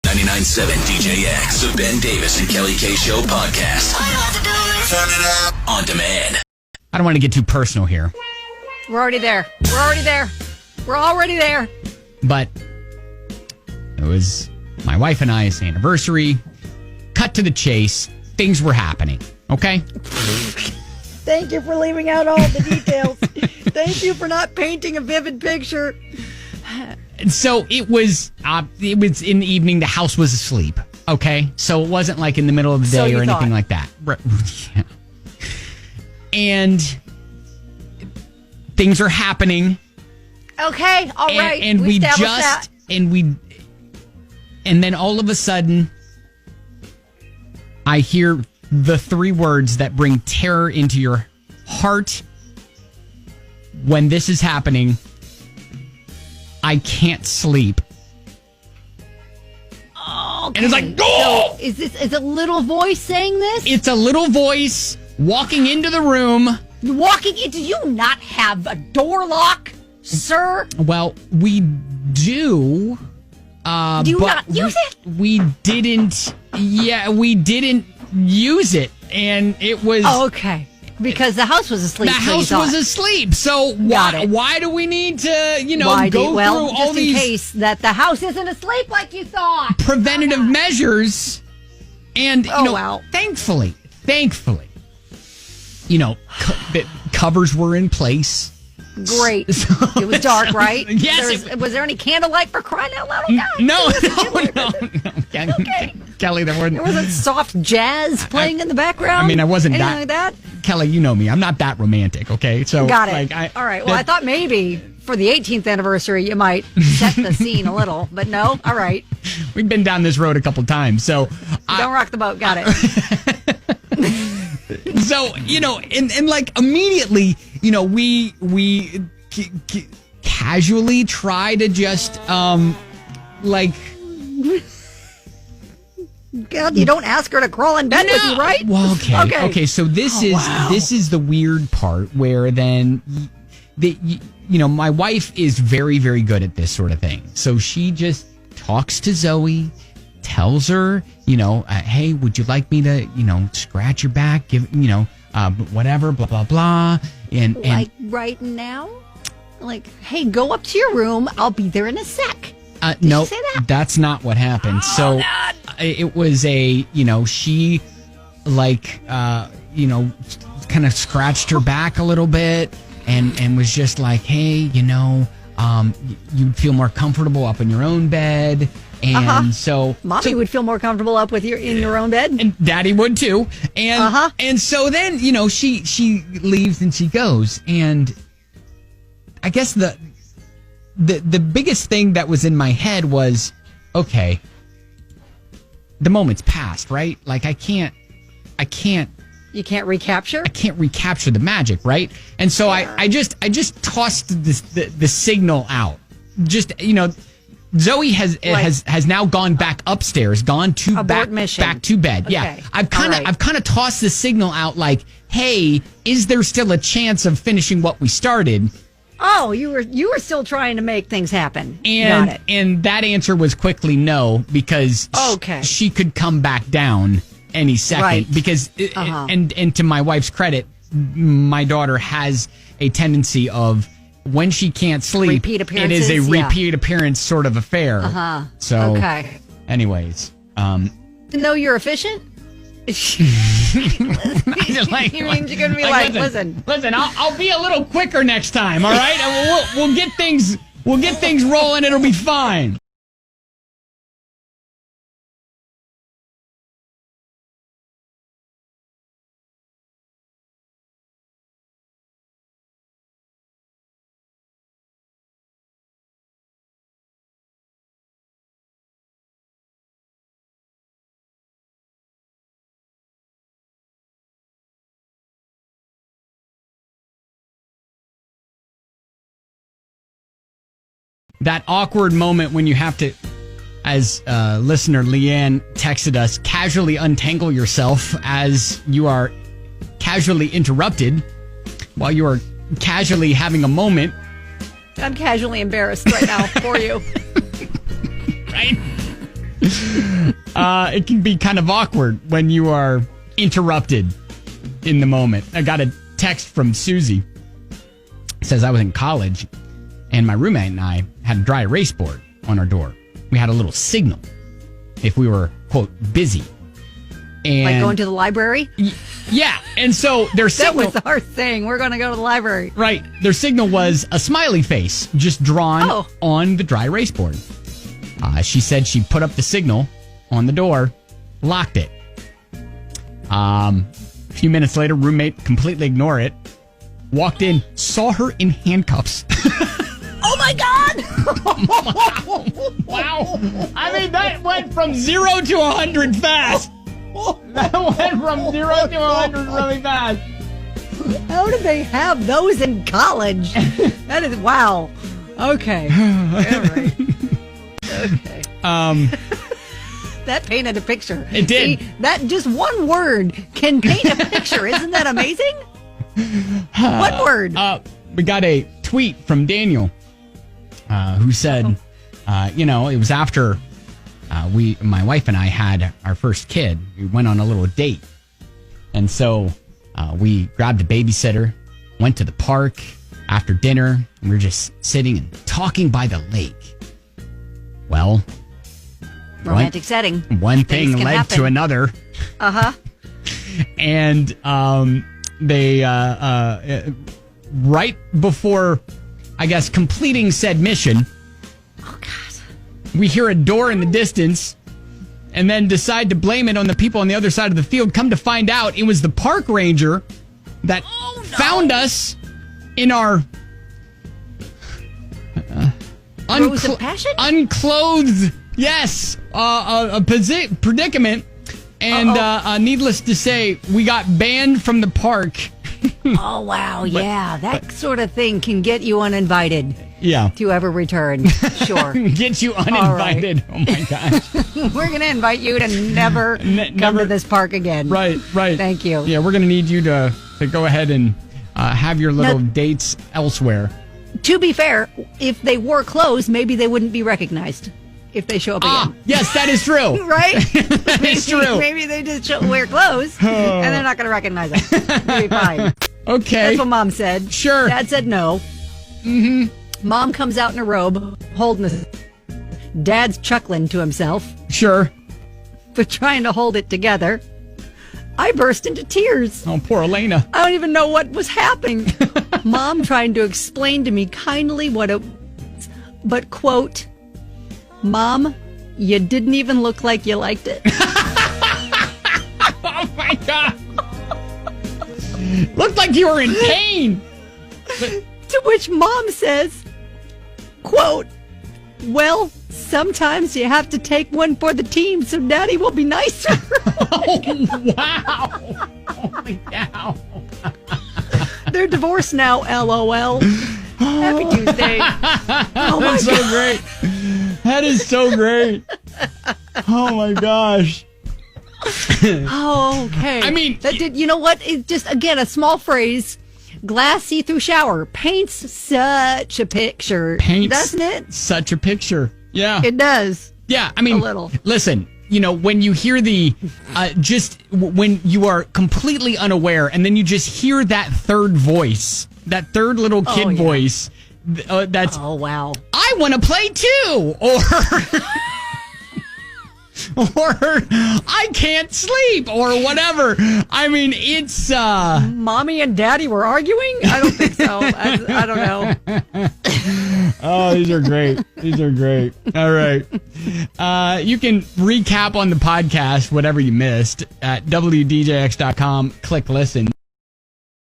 99.7 DJX, the Ben Davis and Kelly K Show podcast. Turn it up. On demand. I don't want to get too personal here. We're already there. We're already there. But it was my wife and I's anniversary. Cut to the chase. Things were happening. Okay? Thank you for leaving out all the details. Thank you for not painting a vivid picture. So it was in the evening. The house was asleep. Okay? So it wasn't like in the middle of the day or anything like that. Yeah. And things are happening. Okay, all right. And then all of a sudden, I hear the three words that bring terror into your heart when this is happening. I can't sleep. Okay. And it's like, oh! So is a little voice saying this? It's a little voice walking into the room. Do you not have a door lock, sir? Well, we do. Do you not use it? We didn't. Yeah, we didn't use it. And it was... Oh, okay. Because the house was asleep. The house was asleep. So why do we need to, go through all these... Just in case that the house isn't asleep like you thought. Preventative measures. And, thankfully, the covers were in place. Great. It was dark, right? Yes. Was there any candlelight for crying out loud? No. Okay. Kelly, there wasn't soft jazz playing in the background. I mean, I wasn't like that. Kelly, you know me. I'm not that romantic, okay? So got it. All right. Well, I thought maybe for the 18th anniversary you might set the scene a little, but no. All right. We've been down this road a couple times, so don't rock the boat. Got it. So, and like immediately, we casually try to just, God, you don't ask her to crawl in bed with you, right? Well, okay. So this is the weird part where then, my wife is very, very good at this sort of thing. So she just talks to Zoe, tells her, hey, would you like me to, scratch your back, give, whatever, blah, blah, blah. And right now? Like, hey, go up to your room. I'll be there in a sec. No, she say that? That's not what happened. So it was she kind of scratched her back a little bit and was just like, hey, you'd feel more comfortable up in your own bed. And so Mommy would feel more comfortable up with in your own bed. And Daddy would too. And and so then, she leaves and she goes. And I guess the biggest thing that was in my head was, okay, the moment's passed, right? Like I can't. You can't recapture? I can't recapture the magic, right? And so I just tossed the signal out. Just, Zoe has now gone back upstairs, back to bed. Okay. Yeah. I've kind of tossed the signal out like, hey, is there still a chance of finishing what we started? Oh, you were still trying to make things happen. And that answer was quickly no, because she could come back down any second. Right. Because and to my wife's credit, my daughter has a tendency of when she can't sleep, it is a repeat appearance sort of affair. So anyways, to know you're efficient. You mean you're gonna be like, listen, I'll be a little quicker next time, all right? And we'll get things rolling. It'll be fine. That awkward moment when you have to, as listener Leanne texted us, casually untangle yourself as you are casually interrupted while you are casually having a moment. I'm casually embarrassed right now for you. Right? It can be kind of awkward when you are interrupted in the moment. I got a text from Susie. It says I was in college and my roommate and I had a dry erase board on our door. We had a little signal if we were, quote, busy. And like going to the library? Yeah. And so their signal... That was our thing. We're going to go to the library. Right. Their signal was a smiley face just drawn on the dry erase board. She said she put up the signal on the door, locked it. A few minutes later, roommate completely ignored it, walked in, saw her in handcuffs. Oh my God! Wow. I mean, that went from 0 to 100 fast. That went from 0 to 100 really fast. How did they have those in college? That is, wow. Okay. All right. Okay. That painted a picture. It did. See, that just one word can paint a picture. Isn't that amazing? What word? We got a tweet from Daniel who said, it was after my wife and I had our first kid. We went on a little date. And so we grabbed a babysitter, went to the park after dinner, and we were just sitting and talking by the lake. Well, romantic setting. One thing led to another. Uh-huh. And they, right before, I guess, completing said mission, we hear a door in the distance and then decide to blame it on the people on the other side of the field. Come to find out, it was the park ranger that found us in our unclothed, yes, a predicament. And needless to say, we got banned from the park. Oh, wow. Yeah, that sort of thing can get you uninvited. Yeah. To ever return. Sure. Get you uninvited. Right. Oh, my gosh. We're going to invite you to never come to this park again. Right. Thank you. Yeah, we're going to need you to go ahead and have your little dates elsewhere. To be fair, if they wore clothes, maybe they wouldn't be recognized if they show up again. Yes, that is true. Right? That is true. Maybe they just wear clothes and they're not going to recognize them. It'll be fine. Okay. That's what Mom said. Sure. Dad said no. Mm-hmm. Mom comes out in a robe, holding this. Dad's chuckling to himself. Sure. But trying to hold it together. I burst into tears. Oh, poor Elena. I don't even know what was happening. Mom trying to explain to me kindly what it was. But, quote, Mom, you didn't even look like you liked it. Oh, my God. Looked like you were in pain. To which Mom says, quote, well, sometimes you have to take one for the team so Daddy will be nicer. Oh, wow. Holy cow. They're divorced now, LOL. Happy Tuesday. Oh, that's so great. That is so great. Oh, my gosh. Oh, okay. I mean, you know what? It's just, again, a small phrase. Glass see-through shower paints such a picture, doesn't it? Such a picture. Yeah. It does. Yeah, I mean, a little. Listen, when you hear when you are completely unaware and then you just hear that third voice, that third little kid voice, that's, oh, wow. I want to play too, or I can't sleep, or whatever. I mean, it's... Mommy and Daddy were arguing? I don't think so. I don't know. Oh, these are great. These are great. All right. You can recap on the podcast whatever you missed at WDJX.com. Click listen.